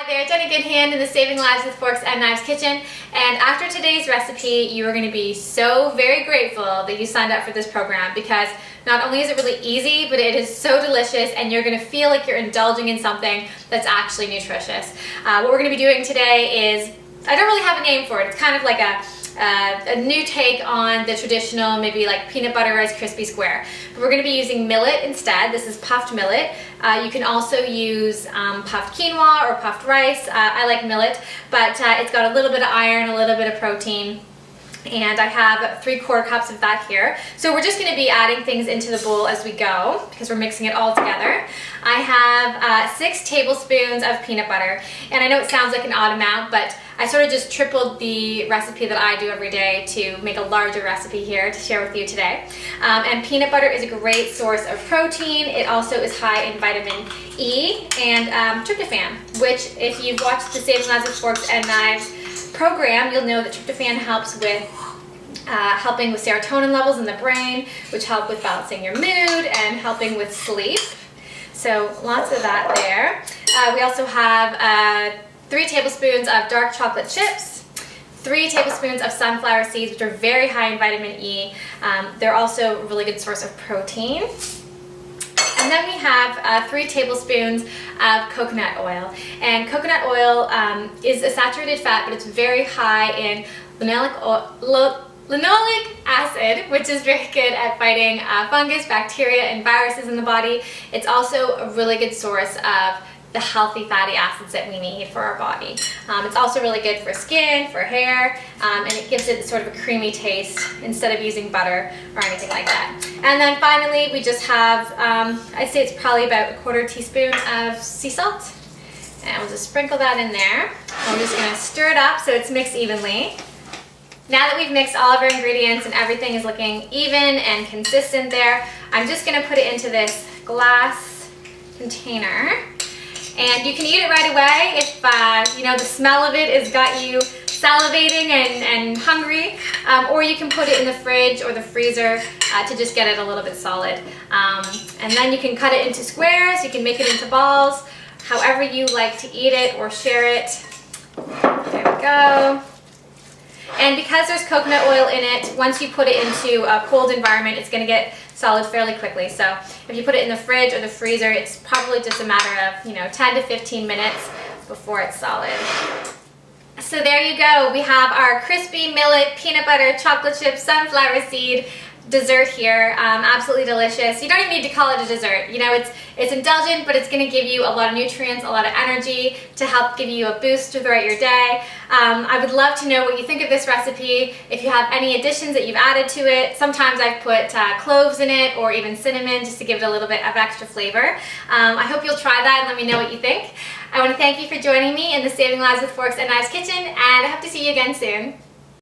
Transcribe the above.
Hi there, Jenny Goodhand in the Saving Lives with Forks and Knives kitchen, and after today's recipe you are going to be so very grateful that you signed up for this program, because not only is it really easy, but it is so delicious and you're going to feel like you're indulging in something that's actually nutritious. What we're going to be doing today is, I don't really have a name for it, it's kind of like a new take on the traditional, maybe like peanut butter Rice Krispie square. But we're going to be using millet instead. This is puffed millet. You can also use puffed quinoa or puffed rice. I like millet, but it's got a little bit of iron, a little bit of protein. And I have 3/4 cups of that here. So we're just going to be adding things into the bowl as we go, because we're mixing it all together. I have 6 tablespoons of peanut butter, and I know it sounds like an odd amount, but I sort of just tripled the recipe that I do every day to make a larger recipe here to share with you today. And peanut butter is a great source of protein. It also is high in vitamin E and tryptophan, which if you've watched the Saving Lives with Forks and Knives program, you'll know that tryptophan helps with helping with serotonin levels in the brain, which help with balancing your mood and helping with sleep. So lots of that there. We also have 3 tablespoons of dark chocolate chips, 3 tablespoons of sunflower seeds, which are very high in vitamin E. They're also a really good source of protein. And then we have 3 tablespoons of coconut oil. And coconut oil is a saturated fat, but it's very high in linoleic acid, which is very good at fighting fungus, bacteria, and viruses in the body. It's also a really good source of the healthy fatty acids that we need for our body. It's also really good for skin, for hair, and it gives it sort of a creamy taste instead of using butter or anything like that. And then finally we just have, I'd say it's probably about 1/4 teaspoon of sea salt. And we'll just sprinkle that in there. And we're just going to stir it up so it's mixed evenly. Now that we've mixed all of our ingredients and everything is looking even and consistent there, I'm just going to put it into this glass container. And you can eat it right away if you know, the smell of it has got you salivating and hungry, or you can put it in the fridge or the freezer to just get it a little bit solid. And then you can cut it into squares, you can make it into balls, however you like to eat it or share it. There we go. And because there's coconut oil in it, once you put it into a cold environment, it's going to get solid fairly quickly. So if you put it in the fridge or the freezer, it's probably just a matter of, 10 to 15 minutes before it's solid. So there you go. We have our crispy millet, peanut butter, chocolate chip, sunflower seed dessert here. Absolutely delicious. You don't even need to call it a dessert. It's indulgent, but it's going to give you a lot of nutrients, a lot of energy to help give you a boost throughout your day. I would love to know what you think of this recipe. If you have any additions that you've added to it, sometimes I've put cloves in it or even cinnamon just to give it a little bit of extra flavor. I hope you'll try that and let me know what you think. I want to thank you for joining me in the Saving Lives with Forks and Knives kitchen, and I hope to see you again soon.